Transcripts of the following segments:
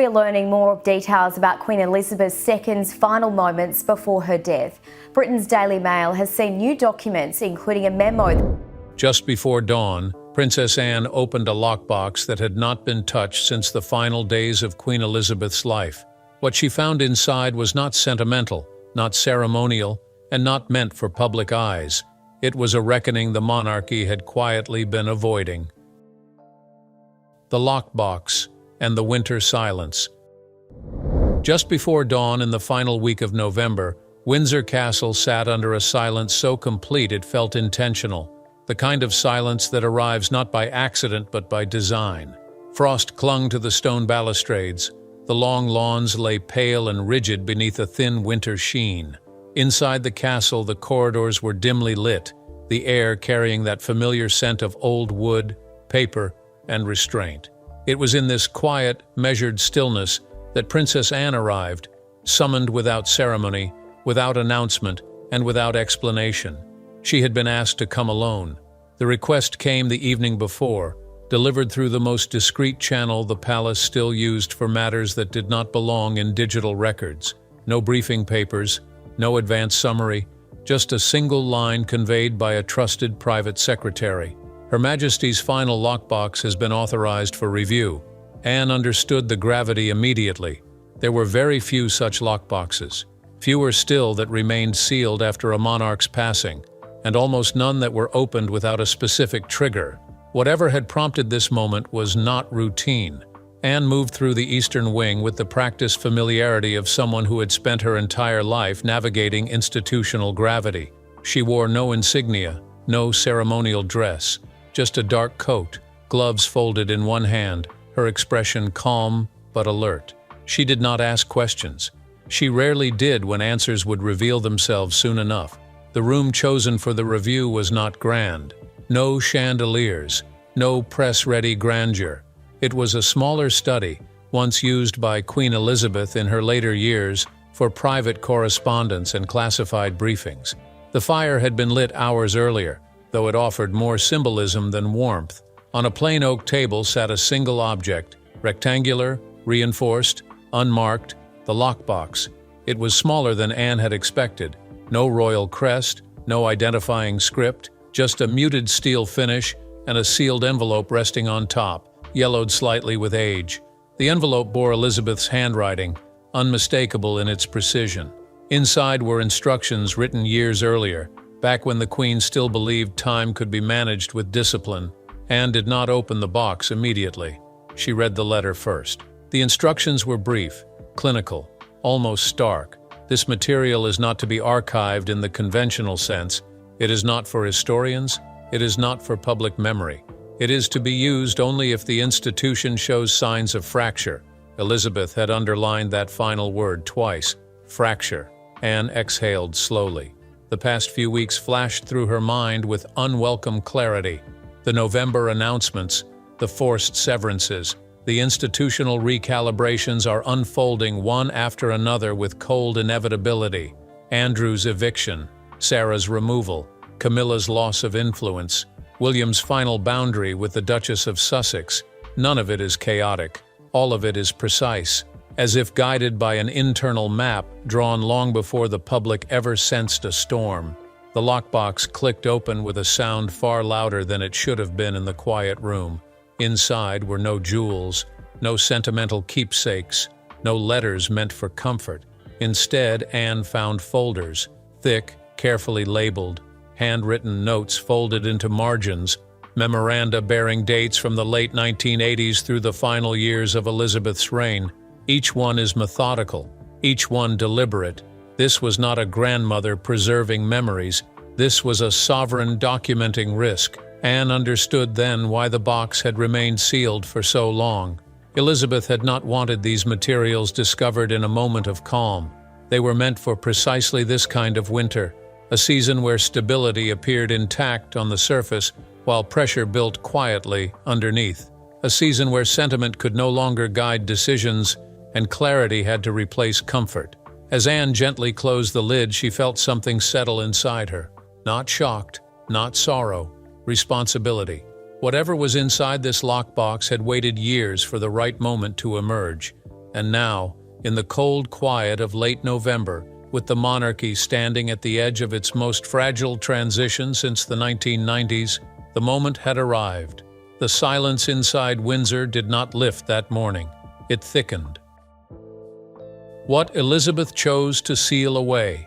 we're learning more details about Queen Elizabeth II's final moments before her death. Britain's Daily Mail has seen new documents, including a memo. Just before dawn, Princess Anne opened a lockbox that had not been touched since the final days of Queen Elizabeth's life. What she found inside was not sentimental, not ceremonial, and not meant for public eyes. It was a reckoning the monarchy had quietly been avoiding. The lockbox and the winter silence. Just before dawn in the final week of November, Windsor Castle sat under a silence so complete it felt intentional, the kind of silence that arrives not by accident but by design. Frost clung to the stone balustrades. The long lawns lay pale and rigid beneath a thin winter sheen. Inside the castle, the corridors were dimly lit, the air carrying that familiar scent of old wood, paper, and restraint. It was in this quiet, measured stillness that Princess Anne arrived, summoned without ceremony, without announcement, and without explanation. She had been asked to come alone. The request came the evening before, delivered through the most discreet channel the palace still used for matters that did not belong in digital records. No briefing papers, no advance summary, just a single line conveyed by a trusted private secretary. Her Majesty's final lockbox has been authorized for review. Anne understood the gravity immediately. There were very few such lockboxes, fewer still that remained sealed after a monarch's passing, and almost none that were opened without a specific trigger. Whatever had prompted this moment was not routine. Anne moved through the eastern wing with the practiced familiarity of someone who had spent her entire life navigating institutional gravity. She wore no insignia, no ceremonial dress, just a dark coat, gloves folded in one hand, her expression calm but alert. She did not ask questions. She rarely did when answers would reveal themselves soon enough. The room chosen for the review was not grand. No chandeliers, no press-ready grandeur. It was a smaller study, once used by Queen Elizabeth in her later years for private correspondence and classified briefings. The fire had been lit hours earlier, though it offered more symbolism than warmth. On a plain oak table sat a single object, rectangular, reinforced, unmarked, the lockbox. It was smaller than Anne had expected. No royal crest, no identifying script, just a muted steel finish and a sealed envelope resting on top, yellowed slightly with age. The envelope bore Elizabeth's handwriting, unmistakable in its precision. Inside were instructions written years earlier, back when the Queen still believed time could be managed with discipline. Anne did not open the box immediately. She read the letter first. The instructions were brief, clinical, almost stark. This material is not to be archived in the conventional sense. It is not for historians. It is not for public memory. It is to be used only if the institution shows signs of fracture. Elizabeth had underlined that final word twice, fracture. Anne exhaled slowly. The past few weeks flashed through her mind with unwelcome clarity. The November announcements, the forced severances, the institutional recalibrations are unfolding one after another with cold inevitability. Andrew's eviction, Sarah's removal, Camilla's loss of influence, William's final boundary with the Duchess of Sussex. None of it is chaotic. All of it is precise, as if guided by an internal map drawn long before the public ever sensed a storm. The lockbox clicked open with a sound far louder than it should have been in the quiet room. Inside were no jewels, no sentimental keepsakes, no letters meant for comfort. Instead, Anne found folders, thick, carefully labeled, handwritten notes folded into margins, memoranda bearing dates from the late 1980s through the final years of Elizabeth's reign. Each one is methodical, each one deliberate. This was not a grandmother preserving memories. This was a sovereign documenting risk. Anne understood then why the box had remained sealed for so long. Elizabeth had not wanted these materials discovered in a moment of calm. They were meant for precisely this kind of winter, a season where stability appeared intact on the surface while pressure built quietly underneath. A season where sentiment could no longer guide decisions and clarity had to replace comfort. As Anne gently closed the lid, she felt something settle inside her. Not shocked, not sorrow, responsibility. Whatever was inside this lockbox had waited years for the right moment to emerge. And now, in the cold quiet of late November, with the monarchy standing at the edge of its most fragile transition since the 1990s, the moment had arrived. The silence inside Windsor did not lift that morning. It thickened. What Elizabeth chose to seal away.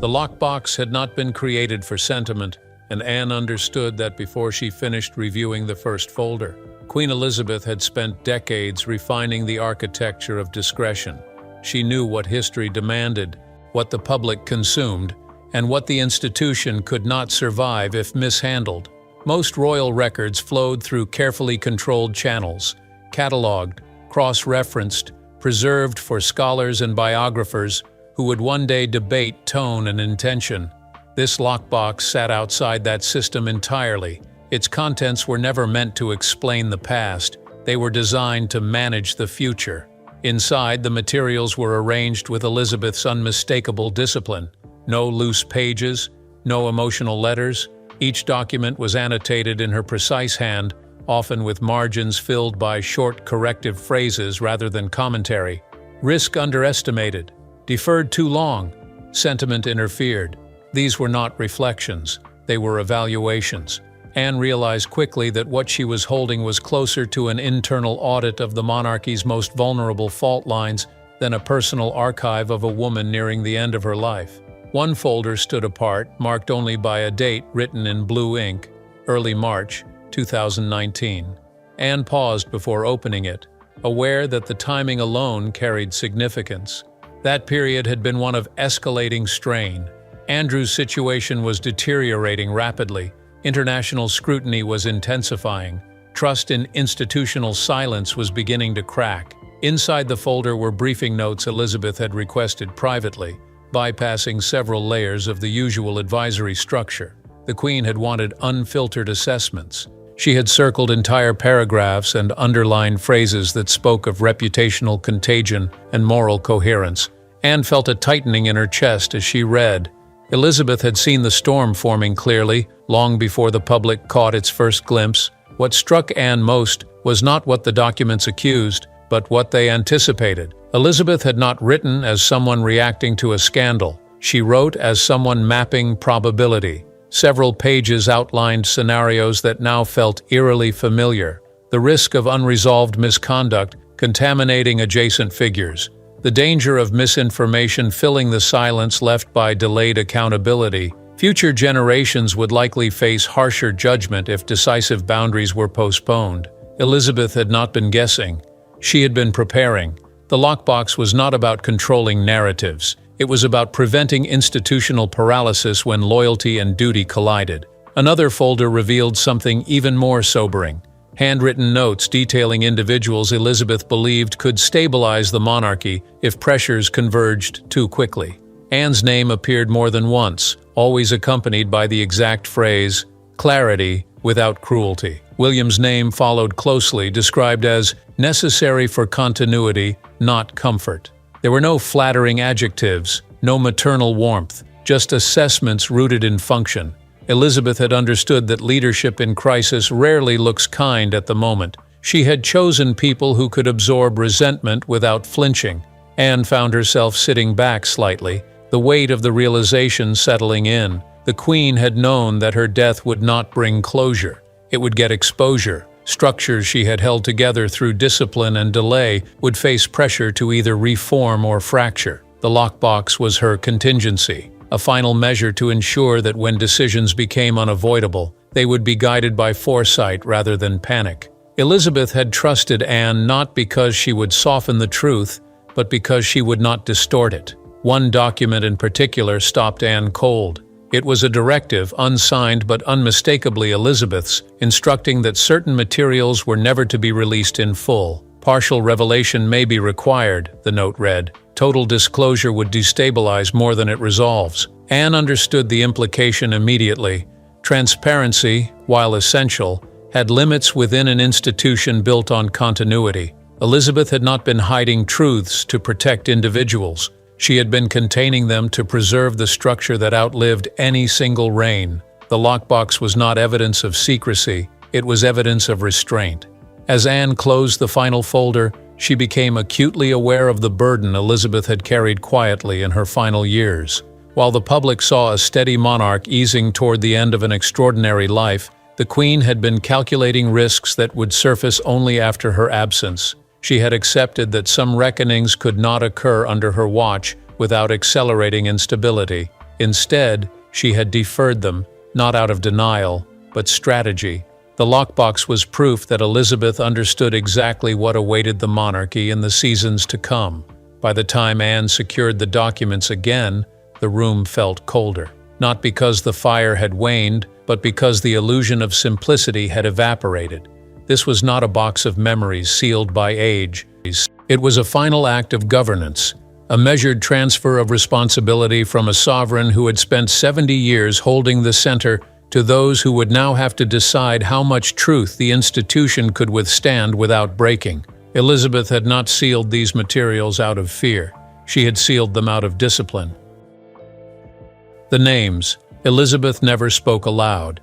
The lockbox had not been created for sentiment, and Anne understood that before she finished reviewing the first folder. Queen Elizabeth had spent decades refining the architecture of discretion. She knew what history demanded, what the public consumed, and what the institution could not survive if mishandled. Most royal records flowed through carefully controlled channels, catalogued, cross-referenced, preserved for scholars and biographers who would one day debate tone and intention. This lockbox sat outside that system entirely. Its contents were never meant to explain the past. They were designed to manage the future. Inside, the materials were arranged with Elizabeth's unmistakable discipline. No loose pages, no emotional letters. Each document was annotated in her precise hand, often with margins filled by short corrective phrases rather than commentary. Risk underestimated. Deferred too long. Sentiment interfered. These were not reflections. They were evaluations. Anne realized quickly that what she was holding was closer to an internal audit of the monarchy's most vulnerable fault lines than a personal archive of a woman nearing the end of her life. One folder stood apart, marked only by a date written in blue ink, early March 2019. Anne paused before opening it, aware that the timing alone carried significance. That period had been one of escalating strain. Andrew's situation was deteriorating rapidly. International scrutiny was intensifying. Trust in institutional silence was beginning to crack. Inside the folder were briefing notes Elizabeth had requested privately, bypassing several layers of the usual advisory structure. The Queen had wanted unfiltered assessments. She had circled entire paragraphs and underlined phrases that spoke of reputational contagion and moral coherence. Anne felt a tightening in her chest as she read. Elizabeth had seen the storm forming clearly, long before the public caught its first glimpse. What struck Anne most was not what the documents accused, but what they anticipated. Elizabeth had not written as someone reacting to a scandal. She wrote as someone mapping probability. Several pages outlined scenarios that now felt eerily familiar. The risk of unresolved misconduct contaminating adjacent figures. The danger of misinformation filling the silence left by delayed accountability. Future generations would likely face harsher judgment if decisive boundaries were postponed. Elizabeth had not been guessing. She had been preparing. The lockbox was not about controlling narratives. It was about preventing institutional paralysis when loyalty and duty collided. Another folder revealed something even more sobering. Handwritten notes detailing individuals Elizabeth believed could stabilize the monarchy if pressures converged too quickly. Anne's name appeared more than once, always accompanied by the exact phrase, "clarity without cruelty." William's name followed closely, described as necessary for continuity, not comfort. There were no flattering adjectives, no maternal warmth, just assessments rooted in function. Elizabeth had understood that leadership in crisis rarely looks kind at the moment. She had chosen people who could absorb resentment without flinching. Anne found herself sitting back slightly, the weight of the realization settling in. The Queen had known that her death would not bring closure. It would get exposure. Structures she had held together through discipline and delay would face pressure to either reform or fracture. The lockbox was her contingency, a final measure to ensure that when decisions became unavoidable, they would be guided by foresight rather than panic. Elizabeth had trusted Anne not because she would soften the truth, but because she would not distort it. One document in particular stopped Anne cold. It was a directive, unsigned but unmistakably Elizabeth's, instructing that certain materials were never to be released in full. Partial revelation may be required, the note read. Total disclosure would destabilize more than it resolves. Anne understood the implication immediately. Transparency, while essential, had limits within an institution built on continuity. Elizabeth had not been hiding truths to protect individuals. She had been containing them to preserve the structure that outlived any single reign. The lockbox was not evidence of secrecy, it was evidence of restraint. As Anne closed the final folder, She became acutely aware of the burden Elizabeth had carried quietly in her final years. While the public saw a steady monarch easing toward the end of an extraordinary life, the Queen had been calculating risks that would surface only after her absence. She had accepted that some reckonings could not occur under her watch without accelerating instability. Instead, she had deferred them, not out of denial, but strategy. The lockbox was proof that Elizabeth understood exactly what awaited the monarchy in the seasons to come. By the time Anne secured the documents again, the room felt colder. Not because the fire had waned, but because the illusion of simplicity had evaporated. This was not a box of memories sealed by age. It was a final act of governance, a measured transfer of responsibility from a sovereign who had spent 70 years holding the center to those who would now have to decide how much truth the institution could withstand without breaking. Elizabeth had not sealed these materials out of fear. She had sealed them out of discipline. The names. Elizabeth never spoke aloud.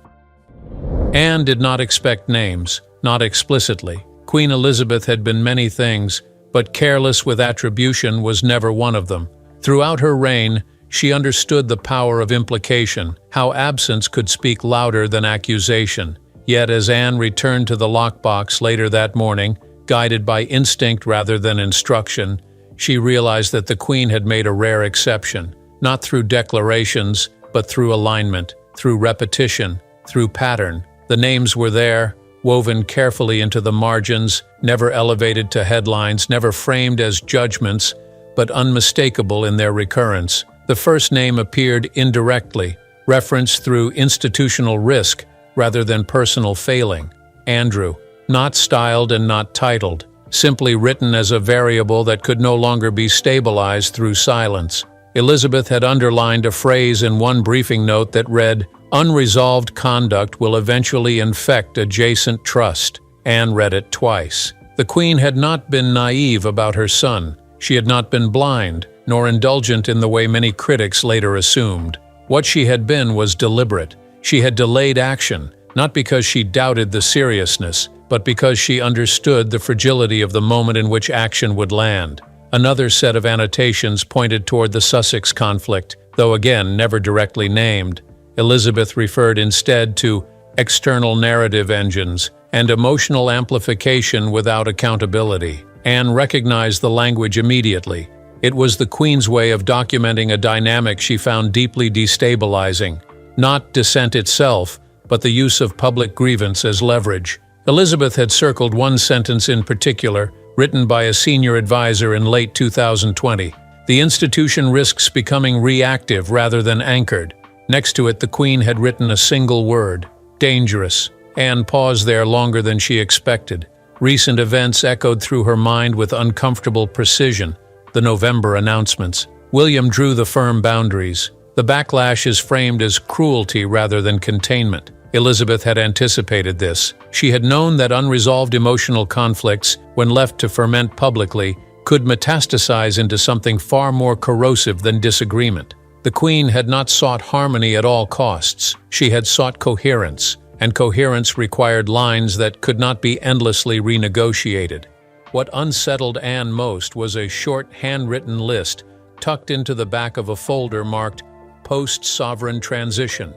Anne did not expect names, not explicitly. Queen Elizabeth had been many things, but careless with attribution was never one of them. Throughout her reign, she understood the power of implication, how absence could speak louder than accusation. Yet as Anne returned to the lockbox later that morning, guided by instinct rather than instruction, she realized that the Queen had made a rare exception, not through declarations, but through alignment, through repetition, through pattern. The names were there, woven carefully into the margins, never elevated to headlines, never framed as judgments, but unmistakable in their recurrence. The first name appeared indirectly, referenced through institutional risk rather than personal failing. Andrew, not styled and not titled, simply written as a variable that could no longer be stabilized through silence. Elizabeth had underlined a phrase in one briefing note that read, "Unresolved conduct will eventually infect adjacent trust." Anne read it twice. The Queen had not been naive about her son. She had not been blind, nor indulgent in the way many critics later assumed. What she had been was deliberate. She had delayed action, not because she doubted the seriousness, but because she understood the fragility of the moment in which action would land. Another set of annotations pointed toward the Sussex conflict, though again never directly named. Elizabeth referred instead to external narrative engines and emotional amplification without accountability. Anne recognized the language immediately. It was the Queen's way of documenting a dynamic she found deeply destabilizing. Not dissent itself, but the use of public grievance as leverage. Elizabeth had circled one sentence in particular, written by a senior advisor in late 2020. The institution risks becoming reactive rather than anchored. Next to it, the Queen had written a single word, dangerous. Anne paused there longer than she expected. Recent events echoed through her mind with uncomfortable precision. The November announcements. William drew the firm boundaries. The backlash is framed as cruelty rather than containment. Elizabeth had anticipated this. She had known that unresolved emotional conflicts, when left to ferment publicly, could metastasize into something far more corrosive than disagreement. The Queen had not sought harmony at all costs. She had sought coherence, and coherence required lines that could not be endlessly renegotiated. What unsettled Anne most was a short handwritten list tucked into the back of a folder marked Post-Sovereign Transition.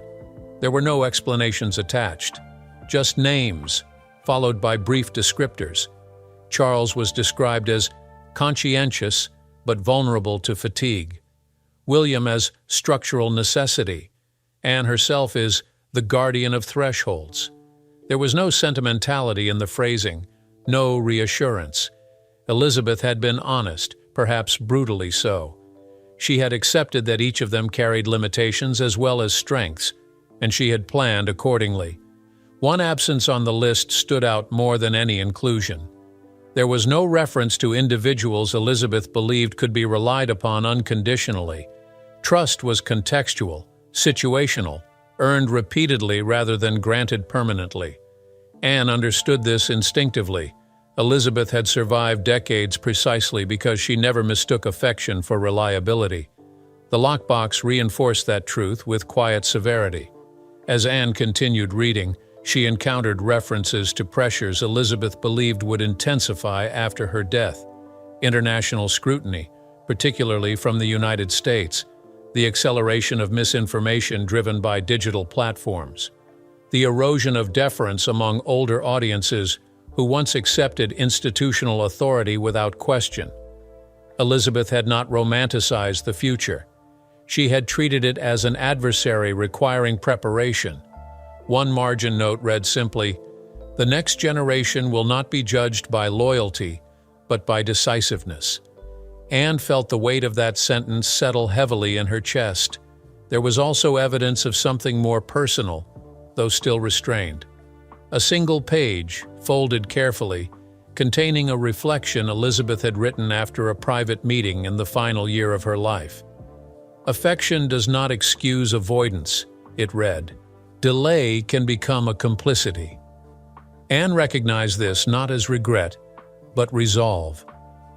There were no explanations attached, just names, followed by brief descriptors. Charles was described as conscientious but vulnerable to fatigue. William as structural necessity. Anne herself is the guardian of thresholds. There was no sentimentality in the phrasing, no reassurance. Elizabeth had been honest, perhaps brutally so. She had accepted that each of them carried limitations as well as strengths, and she had planned accordingly. One absence on the list stood out more than any inclusion. There was no reference to individuals Elizabeth believed could be relied upon unconditionally. Trust was contextual, situational, earned repeatedly rather than granted permanently. Anne understood this instinctively. Elizabeth had survived decades precisely because she never mistook affection for reliability. The lockbox reinforced that truth with quiet severity. As Anne continued reading, she encountered references to pressures Elizabeth believed would intensify after her death. international scrutiny, particularly from the United States, the acceleration of misinformation driven by digital platforms, the erosion of deference among older audiences who once accepted institutional authority without question. Elizabeth had not romanticized the future. She had treated it as an adversary requiring preparation. One margin note read simply, "The next generation will not be judged by loyalty, but by decisiveness." Anne felt the weight of that sentence settle heavily in her chest. There was also evidence of something more personal, though still restrained. A single page, folded carefully, containing a reflection Elizabeth had written after a private meeting in the final year of her life. "Affection does not excuse avoidance," it read. "Delay can become a complicity." Anne recognized this not as regret, but resolve.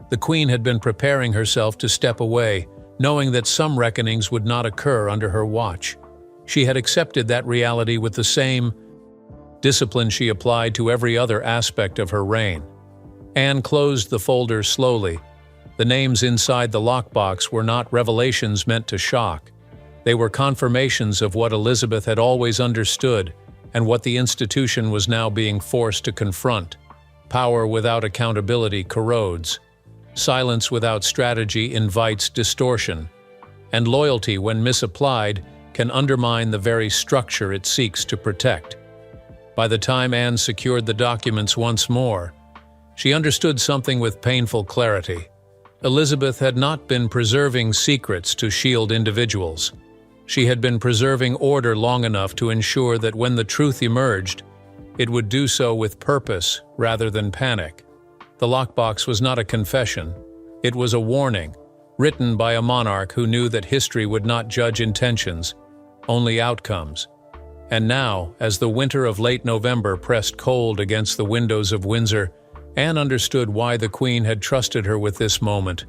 The Queen had been preparing herself to step away, knowing that some reckonings would not occur under her watch. She had accepted that reality with the same discipline she applied to every other aspect of her reign. Anne closed the folder slowly. The names inside the lockbox were not revelations meant to shock. They were confirmations of what Elizabeth had always understood and what the institution was now being forced to confront. Power without accountability corrodes. Silence without strategy invites distortion. And loyalty, when misapplied, can undermine the very structure it seeks to protect. By the time Anne secured the documents once more, she understood something with painful clarity. Elizabeth had not been preserving secrets to shield individuals. She had been preserving order long enough to ensure that when the truth emerged, it would do so with purpose rather than panic. The lockbox was not a confession. It was a warning, written by a monarch who knew that history would not judge intentions, only outcomes. And now, as the winter of late November pressed cold against the windows of Windsor, Anne understood why the Queen had trusted her with this moment.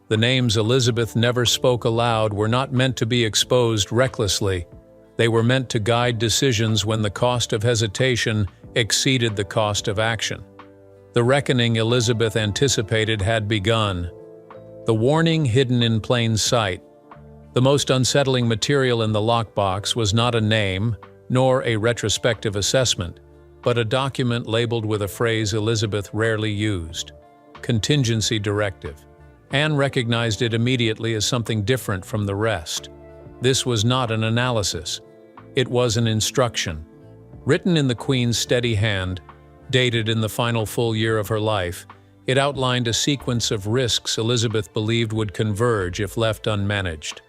The names Elizabeth never spoke aloud were not meant to be exposed recklessly. They were meant to guide decisions when the cost of hesitation exceeded the cost of action. The reckoning Elizabeth anticipated had begun. The warning hidden in plain sight. The most unsettling material in the lockbox was not a name, nor a retrospective assessment, but a document labeled with a phrase Elizabeth rarely used: contingency directive. Anne recognized it immediately as something different from the rest. This was not an analysis. It was an instruction. Written in the Queen's steady hand, dated in the final full year of her life, it outlined a sequence of risks Elizabeth believed would converge if left unmanaged.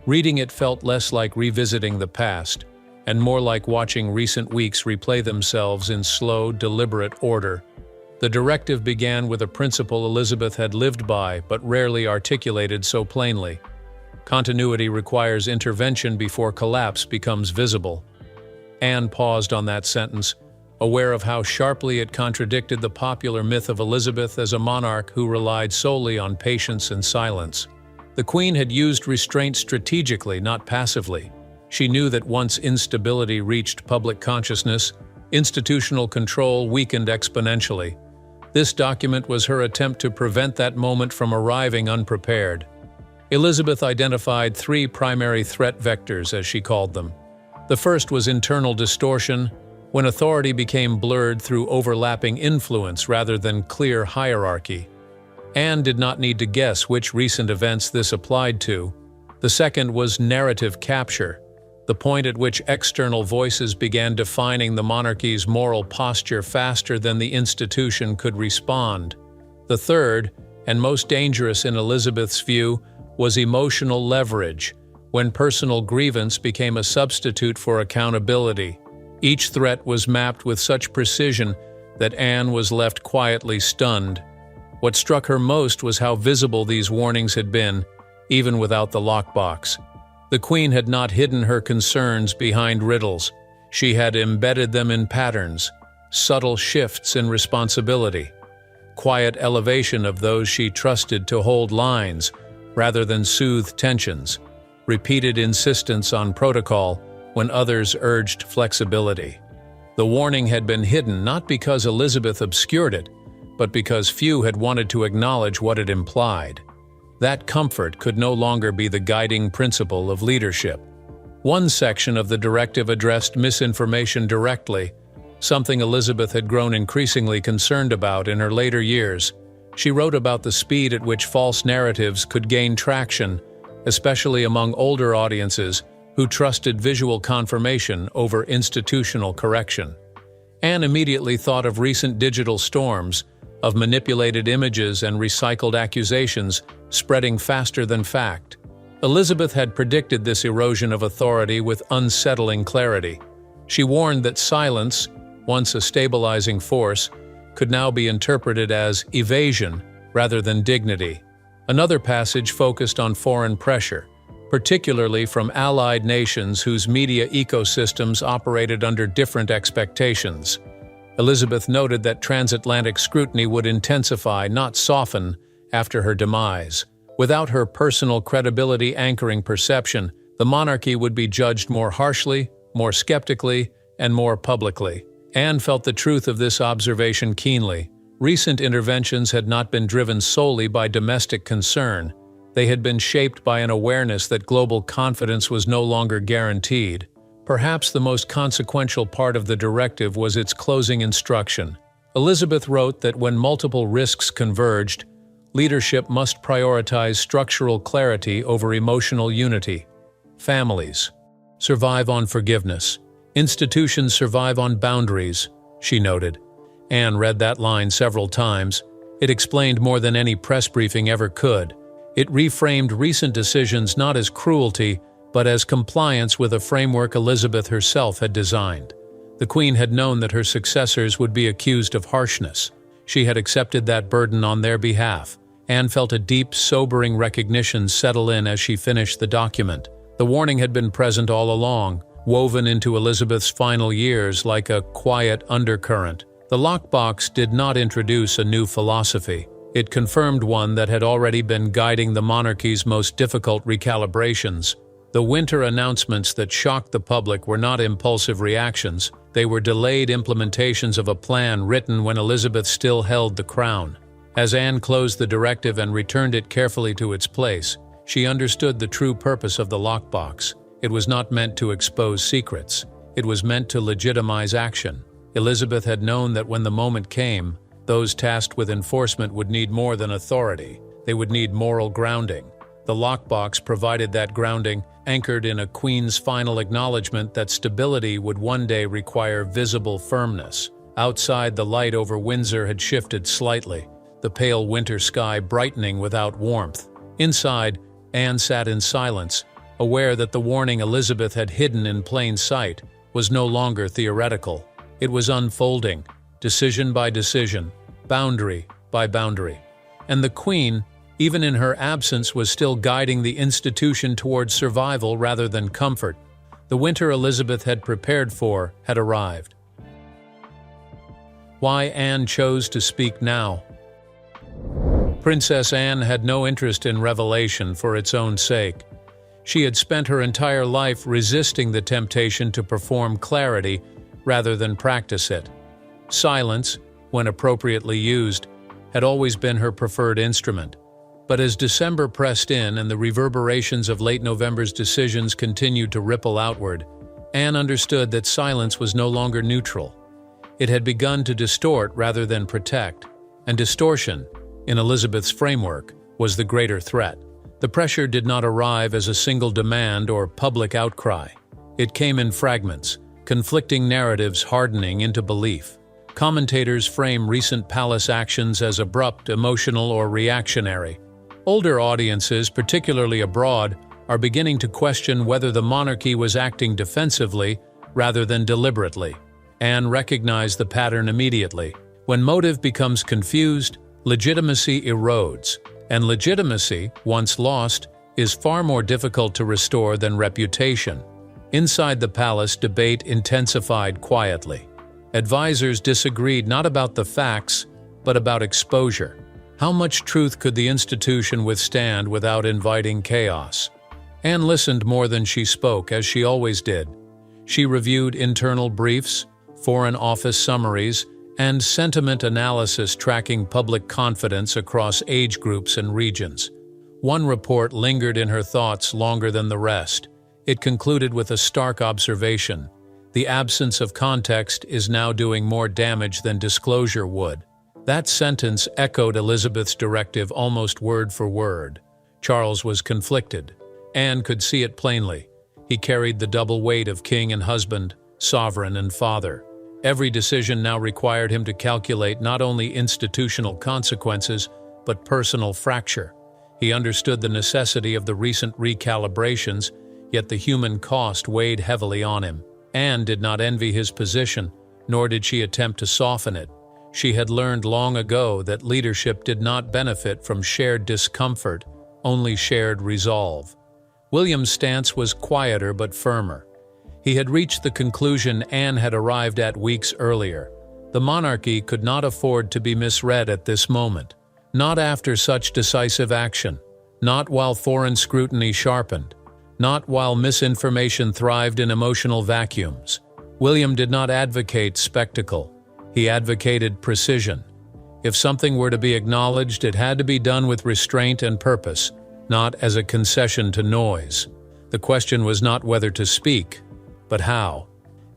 Reading it felt less like revisiting the past, and more like watching recent weeks replay themselves in slow, deliberate order. The directive began with a principle Elizabeth had lived by but rarely articulated so plainly. Continuity requires intervention before collapse becomes visible. Anne paused on that sentence, aware of how sharply it contradicted the popular myth of Elizabeth as a monarch who relied solely on patience and silence. The Queen had used restraint strategically, not passively. She knew that once instability reached public consciousness, institutional control weakened exponentially. This document was her attempt to prevent that moment from arriving unprepared. Elizabeth identified three primary threat vectors, as she called them. The first was internal distortion, when authority became blurred through overlapping influence rather than clear hierarchy. Anne did not need to guess which recent events this applied to. The second was narrative capture, the point at which external voices began defining the monarchy's moral posture faster than the institution could respond. The third, and most dangerous in Elizabeth's view, was emotional leverage, when personal grievance became a substitute for accountability. Each threat was mapped with such precision that Anne was left quietly stunned. What struck her most was how visible these warnings had been, even without the lockbox. The Queen had not hidden her concerns behind riddles. She had embedded them in patterns, subtle shifts in responsibility, quiet elevation of those she trusted to hold lines rather than soothe tensions, repeated insistence on protocol when others urged flexibility. The warning had been hidden not because Elizabeth obscured it, but because few had wanted to acknowledge what it implied. That comfort could no longer be the guiding principle of leadership. One section of the directive addressed misinformation directly, something Elizabeth had grown increasingly concerned about in her later years. She wrote about the speed at which false narratives could gain traction, especially among older audiences who trusted visual confirmation over institutional correction. Anne immediately thought of recent digital storms, of manipulated images and recycled accusations spreading faster than fact. Elizabeth had predicted this erosion of authority with unsettling clarity. She warned that silence, once a stabilizing force, could now be interpreted as evasion rather than dignity. Another passage focused on foreign pressure, particularly from allied nations whose media ecosystems operated under different expectations. Elizabeth noted that transatlantic scrutiny would intensify, not soften, after her demise. Without her personal credibility anchoring perception, the monarchy would be judged more harshly, more skeptically, and more publicly. Anne felt the truth of this observation keenly. Recent interventions had not been driven solely by domestic concern. They had been shaped by an awareness that global confidence was no longer guaranteed. Perhaps the most consequential part of the directive was its closing instruction. Elizabeth wrote that when multiple risks converged, leadership must prioritize structural clarity over emotional unity. Families survive on forgiveness. Institutions survive on boundaries, she noted. Anne read that line several times. It explained more than any press briefing ever could. It reframed recent decisions not as cruelty, but as compliance with a framework Elizabeth herself had designed. The Queen had known that her successors would be accused of harshness. She had accepted that burden on their behalf. Anne felt a deep, sobering recognition settle in as she finished the document. The warning had been present all along, woven into Elizabeth's final years like a quiet undercurrent. The Lockbox did not introduce a new philosophy. It confirmed one that had already been guiding the monarchy's most difficult recalibrations. The winter announcements that shocked the public were not impulsive reactions. They were delayed implementations of a plan written when Elizabeth still held the crown. As Anne closed the directive and returned it carefully to its place, she understood the true purpose of the Lockbox. It was not meant to expose secrets. It was meant to legitimize action. Elizabeth had known that when the moment came, those tasked with enforcement would need more than authority. They would need moral grounding. The Lockbox provided that grounding, anchored in a Queen's final acknowledgement that stability would one day require visible firmness. Outside, the light over Windsor had shifted slightly, the pale winter sky brightening without warmth. Inside, Anne sat in silence, aware that the warning Elizabeth had hidden in plain sight was no longer theoretical. It was unfolding, decision by decision, boundary by boundary. And the Queen, even in her absence, was still guiding the institution towards survival rather than comfort. The winter Elizabeth had prepared for had arrived. Why Anne chose to speak now. Princess Anne had no interest in revelation for its own sake. She had spent her entire life resisting the temptation to perform clarity rather than practice it. Silence, when appropriately used, had always been her preferred instrument. But as December pressed in and the reverberations of late November's decisions continued to ripple outward, Anne understood that silence was no longer neutral. It had begun to distort rather than protect, and distortion, in Elizabeth's framework, was the greater threat. The pressure did not arrive as a single demand or public outcry. It came in fragments, conflicting narratives hardening into belief. Commentators frame recent palace actions as abrupt, emotional, or reactionary. Older audiences, particularly abroad, are beginning to question whether the monarchy was acting defensively rather than deliberately. Anne recognized the pattern immediately. When motive becomes confused, legitimacy erodes, and legitimacy, once lost, is far more difficult to restore than reputation. Inside the palace, debate intensified quietly. Advisors disagreed not about the facts, but about exposure. How much truth could the institution withstand without inviting chaos? Anne listened more than she spoke, as she always did. She reviewed internal briefs, Foreign Office summaries, and sentiment analysis tracking public confidence across age groups and regions. One report lingered in her thoughts longer than the rest. It concluded with a stark observation: the absence of context is now doing more damage than disclosure would. That sentence echoed Elizabeth's directive almost word for word. Charles was conflicted. Anne could see it plainly. He carried the double weight of king and husband, sovereign and father. Every decision now required him to calculate not only institutional consequences, but personal fracture. He understood the necessity of the recent recalibrations, yet the human cost weighed heavily on him. Anne did not envy his position, nor did she attempt to soften it. She had learned long ago that leadership did not benefit from shared discomfort, only shared resolve. William's stance was quieter but firmer. He had reached the conclusion Anne had arrived at weeks earlier. The monarchy could not afford to be misread at this moment. Not after such decisive action. Not while foreign scrutiny sharpened. Not while misinformation thrived in emotional vacuums. William did not advocate spectacle. He advocated precision. If something were to be acknowledged, it had to be done with restraint and purpose, not as a concession to noise. The question was not whether to speak, but how.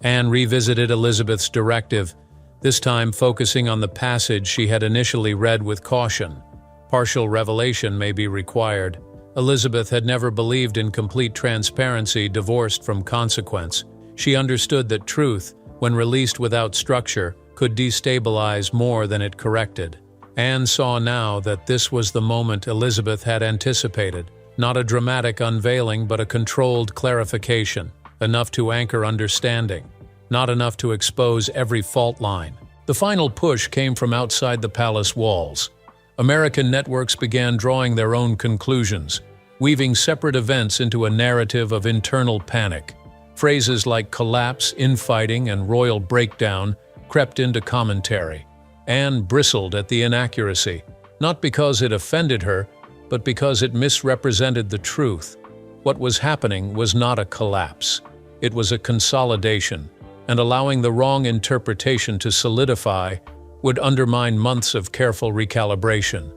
Anne revisited Elizabeth's directive, this time focusing on the passage she had initially read with caution. Partial revelation may be required. Elizabeth had never believed in complete transparency divorced from consequence. She understood that truth, when released without structure, could destabilize more than it corrected. Anne saw now that this was the moment Elizabeth had anticipated, not a dramatic unveiling but a controlled clarification, enough to anchor understanding, not enough to expose every fault line. The final push came from outside the palace walls. American networks began drawing their own conclusions, weaving separate events into a narrative of internal panic. Phrases like collapse, infighting, and royal breakdown crept into commentary. Anne bristled at the inaccuracy, not because it offended her, but because it misrepresented the truth. What was happening was not a collapse. It was a consolidation, and allowing the wrong interpretation to solidify would undermine months of careful recalibration.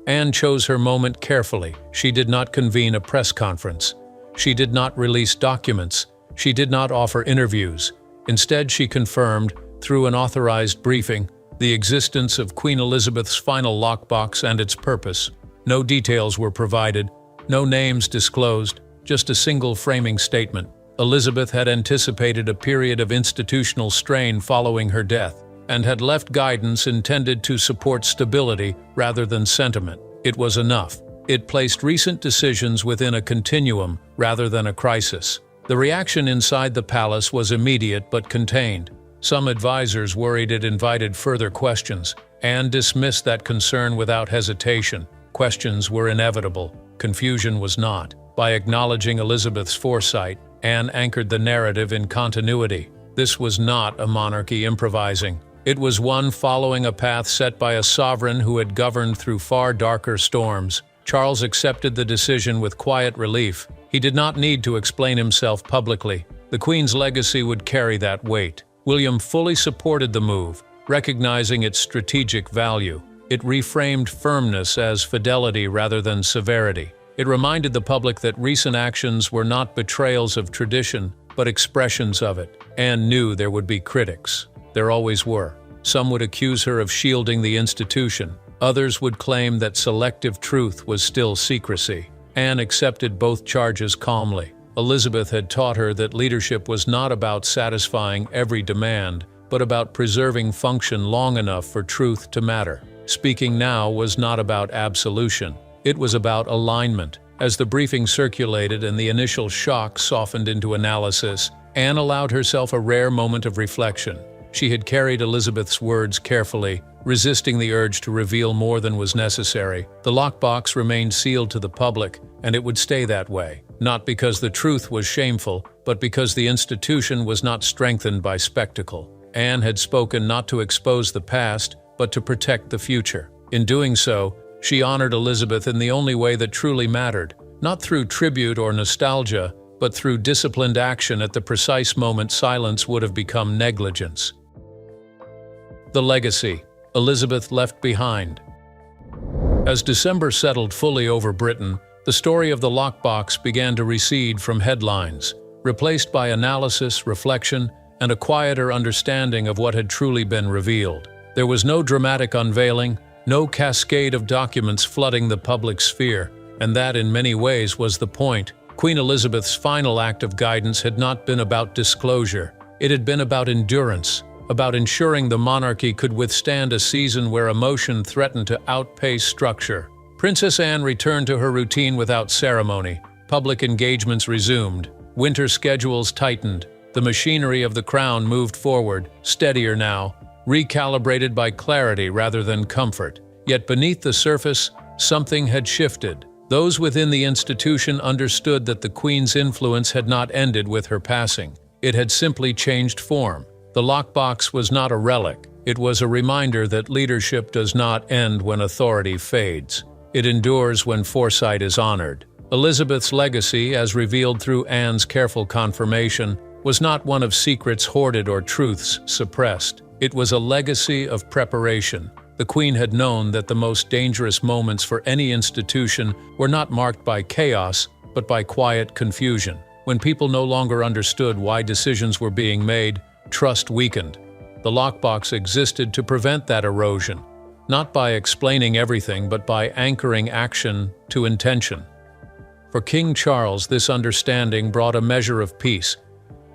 Anne chose her moment carefully. She did not convene a press conference. She did not release documents. She did not offer interviews. Instead, she confirmed, through an authorized briefing, the existence of Queen Elizabeth's final lockbox and its purpose. No details were provided, no names disclosed, just a single framing statement. Elizabeth had anticipated a period of institutional strain following her death, and had left guidance intended to support stability rather than sentiment. It was enough. It placed recent decisions within a continuum rather than a crisis. The reaction inside the palace was immediate but contained. Some advisors worried it invited further questions. Anne dismissed that concern without hesitation. Questions were inevitable. Confusion was not. By acknowledging Elizabeth's foresight, Anne anchored the narrative in continuity. This was not a monarchy improvising. It was one following a path set by a sovereign who had governed through far darker storms. Charles accepted the decision with quiet relief. He did not need to explain himself publicly. The Queen's legacy would carry that weight. William fully supported the move, recognizing its strategic value. It reframed firmness as fidelity rather than severity. It reminded the public that recent actions were not betrayals of tradition, but expressions of it. Anne knew there would be critics. There always were. Some would accuse her of shielding the institution. Others would claim that selective truth was still secrecy. Anne accepted both charges calmly. Elizabeth had taught her that leadership was not about satisfying every demand, but about preserving function long enough for truth to matter. Speaking now was not about absolution. It was about alignment. As the briefing circulated and the initial shock softened into analysis, Anne allowed herself a rare moment of reflection. She had carried Elizabeth's words carefully, resisting the urge to reveal more than was necessary. The lockbox remained sealed to the public, and it would stay that way. Not because the truth was shameful, but because the institution was not strengthened by spectacle. Anne had spoken not to expose the past, but to protect the future. In doing so, she honored Elizabeth in the only way that truly mattered, not through tribute or nostalgia, but through disciplined action at the precise moment silence would have become negligence. The legacy Elizabeth left behind. As December settled fully over Britain, the story of the lockbox began to recede from headlines, replaced by analysis, reflection, and a quieter understanding of what had truly been revealed. There was no dramatic unveiling, no cascade of documents flooding the public sphere, and that in many ways was the point. Queen Elizabeth's final act of guidance had not been about disclosure. It had been about endurance, about ensuring the monarchy could withstand a season where emotion threatened to outpace structure. Princess Anne returned to her routine without ceremony. Public engagements resumed. Winter schedules tightened. The machinery of the crown moved forward, steadier now, recalibrated by clarity rather than comfort. Yet beneath the surface, something had shifted. Those within the institution understood that the Queen's influence had not ended with her passing. It had simply changed form. The lockbox was not a relic. It was a reminder that leadership does not end when authority fades. It endures when foresight is honored. Elizabeth's legacy, as revealed through Anne's careful confirmation, was not one of secrets hoarded or truths suppressed. It was a legacy of preparation. The Queen had known that the most dangerous moments for any institution were not marked by chaos, but by quiet confusion. When people no longer understood why decisions were being made, trust weakened. The lockbox existed to prevent that erosion, not by explaining everything, but by anchoring action to intention. For King Charles, this understanding brought a measure of peace,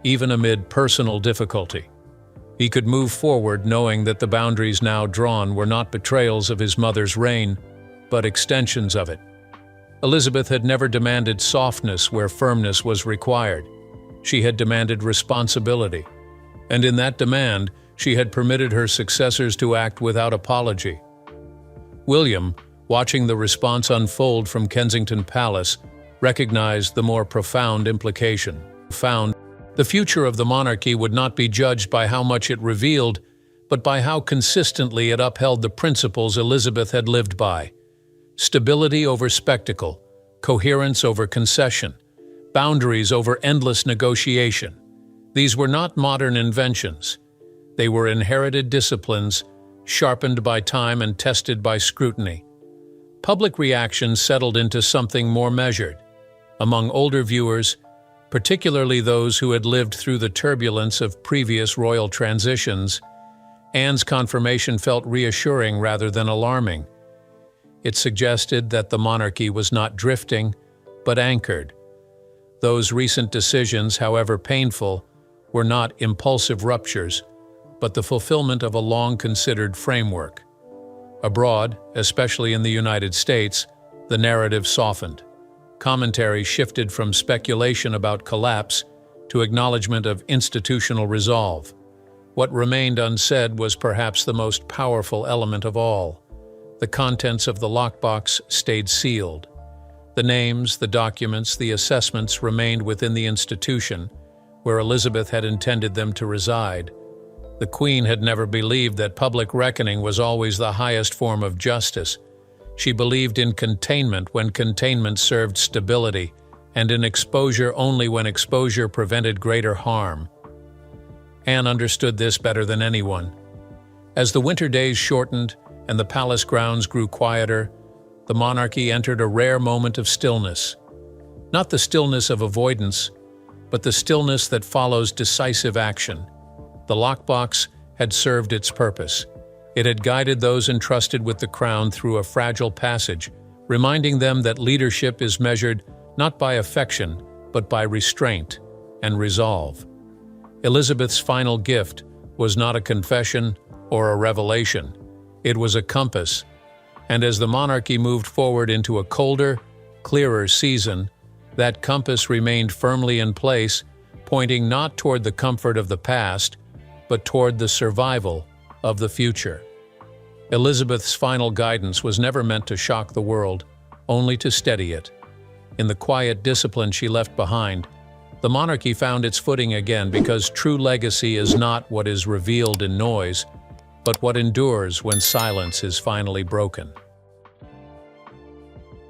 even amid personal difficulty. He could move forward knowing that the boundaries now drawn were not betrayals of his mother's reign, but extensions of it. Elizabeth had never demanded softness where firmness was required. She had demanded responsibility. And in that demand, she had permitted her successors to act without apology. William, watching the response unfold from Kensington Palace, recognized the more profound implication. The future of the monarchy would not be judged by how much it revealed, but by how consistently it upheld the principles Elizabeth had lived by. Stability over spectacle, coherence over concession, boundaries over endless negotiation. These were not modern inventions. They were inherited disciplines, sharpened by time and tested by scrutiny. Public reaction settled into something more measured. Among older viewers, particularly those who had lived through the turbulence of previous royal transitions, Anne's confirmation felt reassuring rather than alarming. It suggested that the monarchy was not drifting, but anchored. Those recent decisions, however painful, were not impulsive ruptures, but the fulfillment of a long-considered framework. Abroad, especially in the United States, the narrative softened. Commentary shifted from speculation about collapse to acknowledgement of institutional resolve. What remained unsaid was perhaps the most powerful element of all. The contents of the lockbox stayed sealed. The names, the documents, the assessments remained within the institution, where Elizabeth had intended them to reside. The Queen had never believed that public reckoning was always the highest form of justice. She believed in containment when containment served stability, and in exposure only when exposure prevented greater harm. Anne understood this better than anyone. As the winter days shortened and the palace grounds grew quieter, the monarchy entered a rare moment of stillness. Not the stillness of avoidance, but the stillness that follows decisive action. The lockbox had served its purpose. It had guided those entrusted with the crown through a fragile passage, reminding them that leadership is measured not by affection, but by restraint and resolve. Elizabeth's final gift was not a confession or a revelation. It was a compass, and as the monarchy moved forward into a colder, clearer season, that compass remained firmly in place, pointing not toward the comfort of the past, but toward the survival of the future. Elizabeth's final guidance was never meant to shock the world, only to steady it. In the quiet discipline she left behind, the monarchy found its footing again, because true legacy is not what is revealed in noise, but what endures when silence is finally broken.